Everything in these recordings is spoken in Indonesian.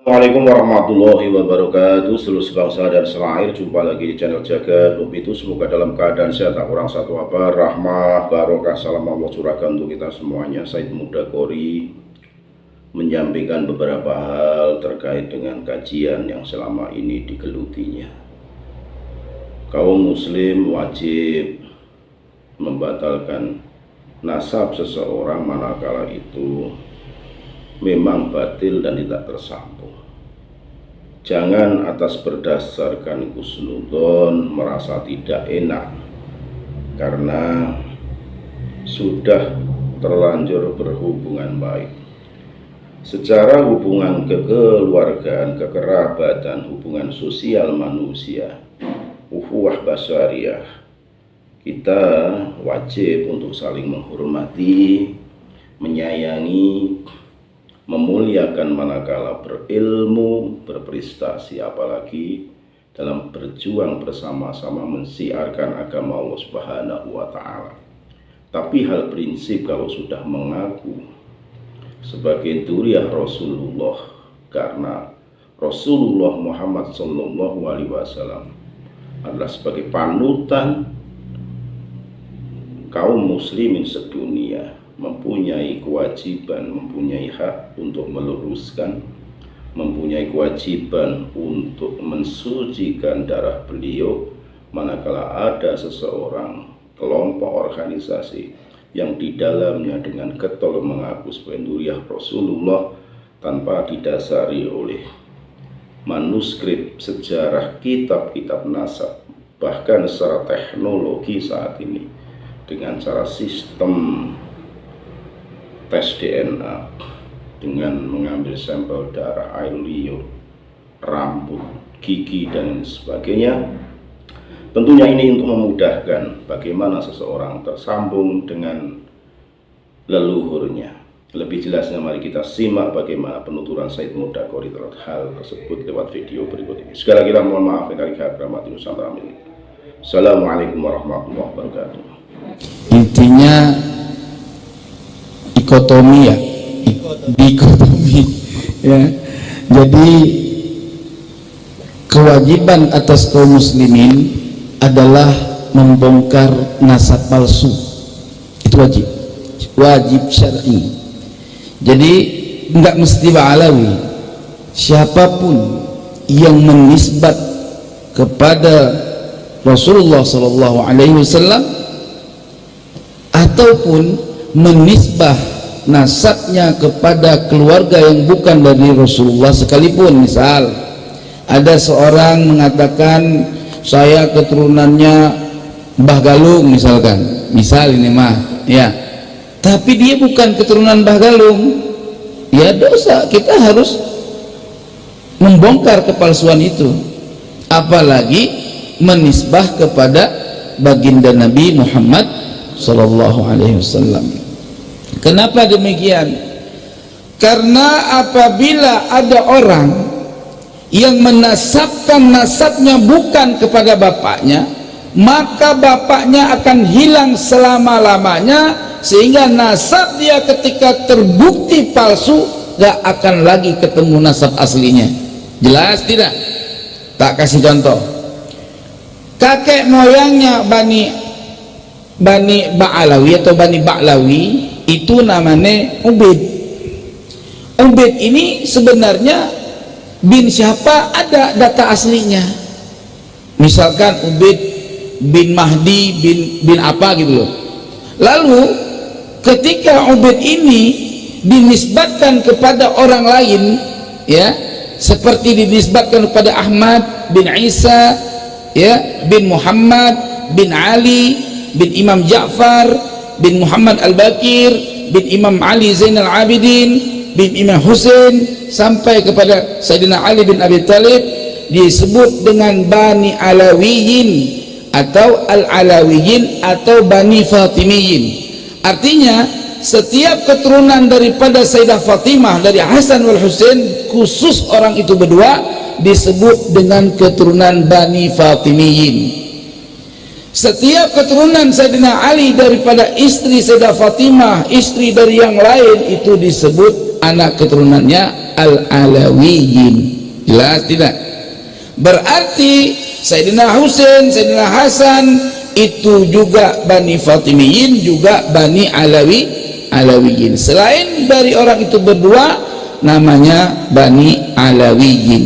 Assalamualaikum warahmatullahi wabarakatuh. Seluruh sebangsa dan selair, jumpa lagi di channel Jagat Lupi itu. Semoga dalam keadaan sehat, tak kurang satu apa, rahmah, barokah, salam Allah curahkan untuk kita semuanya. Said Mudakori menyampaikan beberapa hal terkait dengan kajian yang selama ini digelutinya. Kaum muslim wajib membatalkan nasab seseorang manakala itu memang batil dan tidak tersambung. Jangan atas berdasarkan husnudon merasa tidak enak karena sudah terlanjur berhubungan baik. Secara hubungan kekeluargaan, kekerabatan, hubungan sosial manusia, ukhuwah basyariah, kita wajib untuk saling menghormati, menyayangi, memuliakan manakala berilmu, berprestasi, apalagi dalam berjuang bersama-sama mensiarkan agama Allah Subhanahu wa Ta'ala. Tapi hal prinsip kalau sudah mengaku sebagai duriah Rasulullah, karena Rasulullah Muhammad Sallallahu Alaihi Wasallam adalah sebagai panutan kaum muslimin sedunia, mempunyai kewajiban, mempunyai hak untuk meluruskan, mempunyai kewajiban untuk mensucikan darah beliau manakala ada seseorang, kelompok, organisasi yang di dalamnya dengan getol mengaku sebagai duriah Rasulullah tanpa didasari oleh manuskrip sejarah, kitab-kitab nasab, bahkan secara teknologi saat ini dengan cara sistem tes DNA dengan mengambil sampel darah, air liur, rambut, gigi dan sebagainya. Tentunya ini untuk memudahkan bagaimana seseorang tersambung dengan leluhurnya. Lebih jelasnya mari kita simak bagaimana penuturan Said Mudakori terhadap hal tersebut lewat video berikut ini. Sekali lagi mohon maaf yang kali kehadiran Nusantara ini. Assalamualaikum warahmatullahi wabarakatuh. Intinya dikotomi ya, dikotomi ya. Jadi kewajiban atas kaum muslimin adalah membongkar nasab palsu. Itu wajib syar'i. Jadi enggak mesti Ba'alawi, siapapun yang menisbat kepada Rasulullah sallallahu alaihi wasallam ataupun menisbah nasabnya kepada keluarga yang bukan dari Rasulullah sekalipun. Misal ada seorang mengatakan saya keturunannya Mbah Galung misalkan, misal ini mah ya, tapi dia bukan keturunan Mbah Galung, ya dosa. Kita harus membongkar kepalsuan itu, apalagi menisbah kepada baginda Nabi Muhammad sallallahu alaihi wasallam. Kenapa demikian? Karena apabila ada orang yang menasabkan nasabnya bukan kepada bapaknya, maka bapaknya akan hilang selama-lamanya, sehingga nasab dia ketika terbukti palsu gak akan lagi ketemu nasab aslinya. Jelas tidak? Tak kasih contoh. Kakek moyangnya Bani Ba'alawi atau Bani Ba'lawi itu namanya Ubaid. Ubaid ini sebenarnya bin siapa, ada data aslinya. Misalkan Ubaid bin Mahdi bin apa gitu loh. Lalu ketika Ubaid ini dinisbatkan kepada orang lain, ya, seperti dinisbatkan kepada Ahmad bin Isa, ya, bin Muhammad bin Ali bin Imam Ja'far bin Muhammad Al-Bakir bin Imam Ali Zainal Abidin bin Imam Husain sampai kepada Sayyidina Ali bin Abi Thalib, disebut dengan Bani Alawiyin atau Al-Alawiyin atau Bani Fatimiyin. Artinya setiap keturunan daripada Sayyidah Fatimah dari Hasan wal Husain, khusus orang itu berdua disebut dengan keturunan Bani Fatimiyin. Setiap keturunan Sayyidina Ali daripada istri Sayyidah Fatimah, istri dari yang lain, itu disebut anak keturunannya al-Alawiyyin. Jelas tidak? Berarti Sayyidina Husain, Sayyidina Hasan itu juga Bani Fatimiyin, juga Bani Alawiyyin. Selain dari orang itu berdua, namanya Bani Alawiyyin.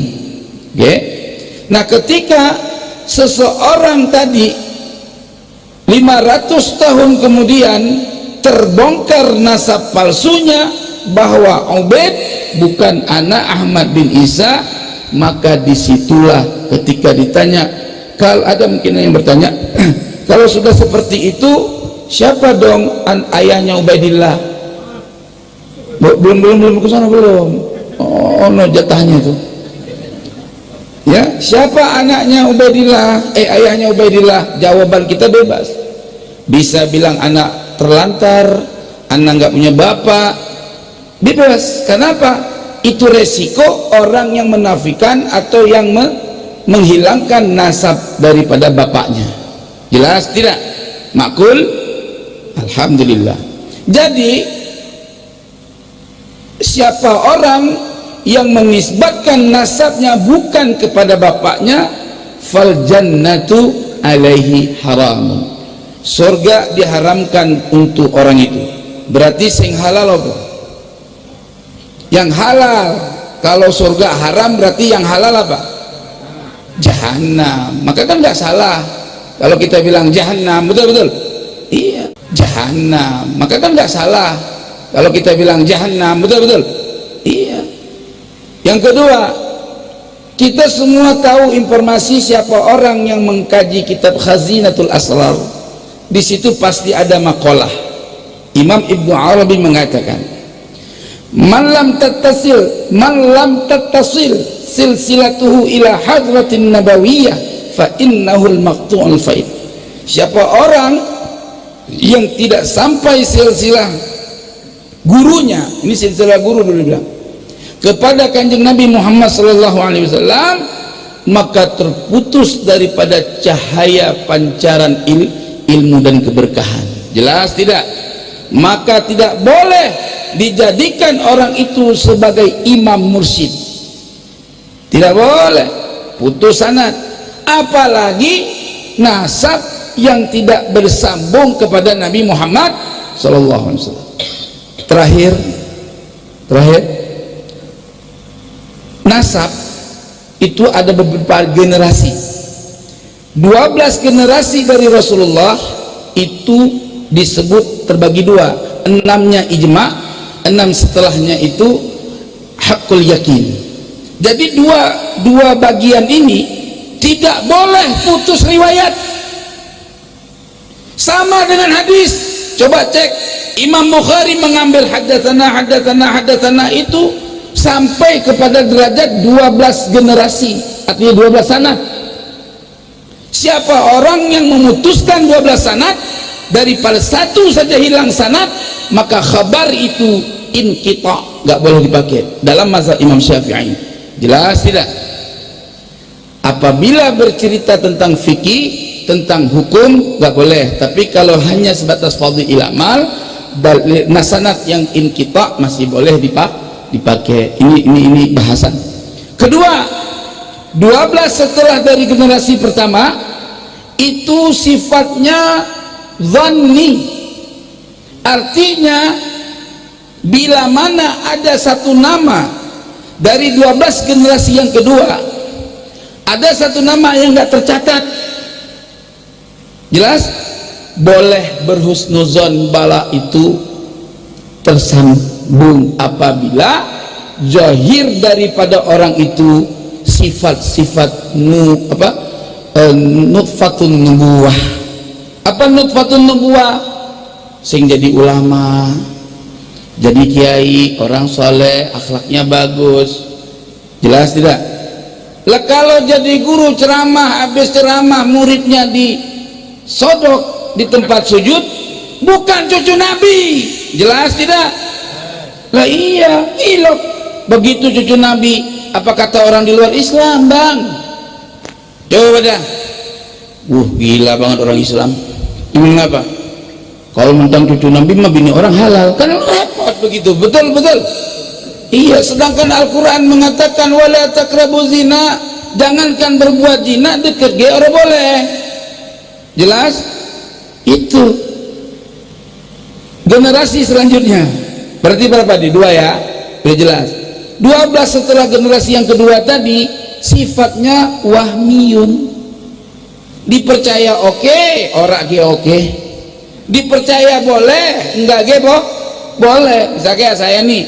Okay? Nah, ketika seseorang tadi 500 tahun kemudian terbongkar nasab palsunya bahwa Ubaid bukan anak Ahmad bin Isa, maka disitulah ketika ditanya, kalau ada mungkin yang bertanya kalau sudah seperti itu siapa dong ayahnya Ubaidillah? Belum ke sana belum. Oh no, jatahnya itu ya, siapa anaknya Ubaidillah, ayahnya Ubaidillah? Jawaban kita bebas, bisa bilang anak terlantar, anak nggak punya bapak, bebas. Kenapa? Itu resiko orang yang menafikan atau yang menghilangkan nasab daripada bapaknya. Jelas tidak? Makul? Alhamdulillah. Jadi siapa orang yang menisbatkan nasabnya bukan kepada bapaknya, fal jannatu alaihi haram, surga diharamkan untuk orang itu. Berarti sing halal apa? Yang halal. Kalau surga haram berarti yang halal apa? Jahannam. Maka kan nggak salah kalau kita bilang jahannam, betul-betul? Iya, jahannam. Maka kan nggak salah kalau kita bilang jahannam, betul-betul? Iya. Yang kedua, kita semua tahu informasi siapa orang yang mengkaji kitab Khazinatul Asrar. Di situ pasti ada makalah. Imam Ibnu Arabi mengatakan, man lam tattasil silsilatuhu ila hadratin nabawiyah fa innahul maqtu'ul faid. Siapa orang yang tidak sampai silsilah gurunya, ini silsilah guru dulu bilang, kepada kanjeng Nabi Muhammad SAW, maka terputus daripada cahaya pancaran ilmu dan keberkahan. Jelas tidak? Maka tidak boleh dijadikan orang itu sebagai imam mursyid, tidak boleh, putus sanad, apalagi nasab yang tidak bersambung kepada Nabi Muhammad SAW. Terakhir nasab itu ada beberapa generasi. 12 generasi dari Rasulullah itu disebut terbagi dua, 6-nya ijma, 6 setelahnya itu hakul yakin. Jadi dua bagian ini tidak boleh putus riwayat. Sama dengan hadis, coba cek, Imam Bukhari mengambil hadatsana itu sampai kepada derajat 12 generasi, artinya 12 sanad. Siapa orang yang memutuskan 12 sanad, daripada satu saja hilang sanad, maka khabar itu inqita, nggak boleh dipakai dalam mazhab Imam Syafi'i. Jelas tidak? Apabila bercerita tentang fikih, tentang hukum, nggak boleh. Tapi kalau hanya sebatas fadhil amal, nasanat yang inqita masih boleh dipakai. Ini bahasan. Kedua, 12 setelah dari generasi pertama itu sifatnya dhanni, artinya bila mana ada satu nama dari 12 generasi yang kedua, ada satu nama yang nggak tercatat, jelas boleh berhusnuzon bala itu tersambung apabila zahir daripada orang itu sifat-sifat nutfatun nubuwah. Apa nutfatun nubuwah? Sing jadi ulama, jadi kiai, orang soleh, akhlaknya bagus. Jelas tidak? Lah kalau jadi guru ceramah, habis ceramah muridnya disodok di tempat sujud, bukan cucu Nabi. Jelas tidak? Lah iya, ilok begitu cucu Nabi. Apa kata orang di luar Islam, bang? Coba dah. Gila banget orang Islam. Mengapa? Kalau mentang cucu Nabi mah bini orang halal, kan repot begitu. Betul. Iya, sedangkan Al-Quran mengatakan wala taqrabu zina, jangankan berbuat zina, dekat ge orang boleh. Jelas? Itu generasi selanjutnya berarti berapa di dua ya, udah jelas. 12 setelah generasi yang kedua tadi sifatnya wahmiyun, dipercaya oke, ora ge oke, dipercaya boleh, enggak ge boleh. Misalnya saya nih,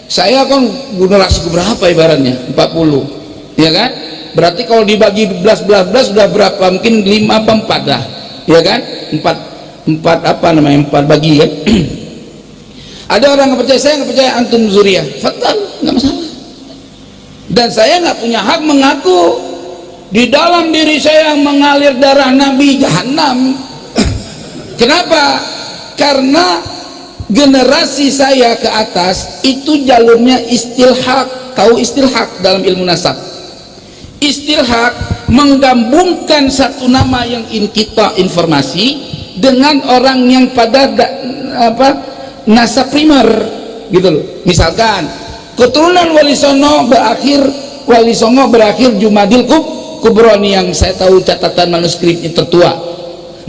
saya kan generasi berapa ibaratnya 40 ya kan, berarti kalau dibagi 11 sudah berapa, mungkin 5 apa 4 dah ya kan, 4 apa namanya, 4 bagi kan. Ada orang nggak percaya, saya nggak percaya antum zuriyah, fatal, nggak masalah. Dan saya nggak punya hak mengaku di dalam diri saya yang mengalir darah Nabi Jahannam. Kenapa? Karena generasi saya ke atas itu jalurnya istilhaq. Tahu istilhaq dalam ilmu nasab? Istilhaq menggabungkan satu nama yang kita informasi dengan orang yang pada nasab primer gitu loh. Misalkan keturunan Wali Songo berakhir Jumadil Kubro, nih yang saya tahu catatan manuskripnya tertua.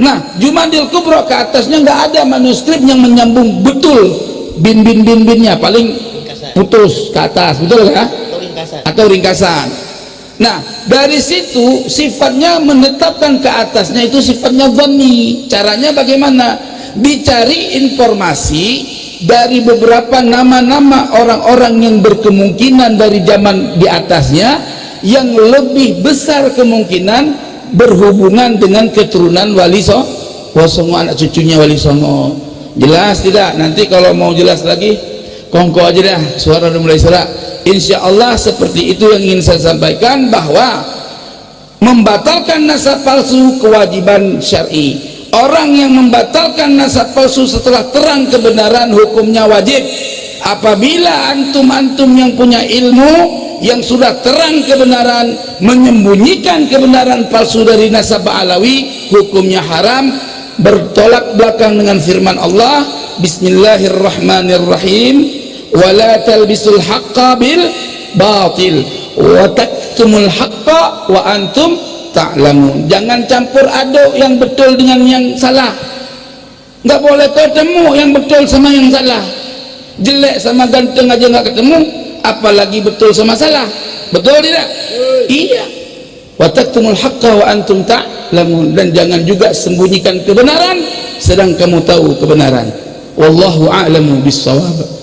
Nah, Jumadil Kubro ke atasnya nggak ada manuskrip yang menyambung betul binnya, paling putus ke atas, betul ya? Atau ringkasan. Nah, dari situ sifatnya menetapkan ke atasnya itu sifatnya dhanni. Caranya bagaimana? Dicari informasi dari beberapa nama-nama orang-orang yang berkemungkinan dari zaman di atasnya yang lebih besar kemungkinan berhubungan dengan keturunan Wali Songo, anak cucunya Wali Songo. Jelas tidak? Nanti kalau mau jelas lagi kongko aja dah, suara udah mulai serak. Insya Allah seperti itu yang ingin saya sampaikan, bahwa membatalkan nasab palsu kewajiban syar'i. Orang yang membatalkan nasab palsu setelah terang kebenaran hukumnya wajib. Apabila antum yang punya ilmu yang sudah terang kebenaran menyembunyikan kebenaran palsu dari nasab Alawi, hukumnya haram, bertolak belakang dengan firman Allah, Bismillahirrahmanirrahim, wala talbisul haqqa bil batil wa taktumul haqqa wa antum ta'lamun. Jangan campur aduk yang betul dengan yang salah. Nggak boleh ketemu yang betul sama yang salah. Jelek sama ganteng aja nggak ketemu, apalagi betul sama salah. Betul tidak? Iya. Wa taktumul haqqa wa antum ta'lamun. Dan jangan juga sembunyikan kebenaran sedang kamu tahu kebenaran. Wallahu a'lamu bis-shawab.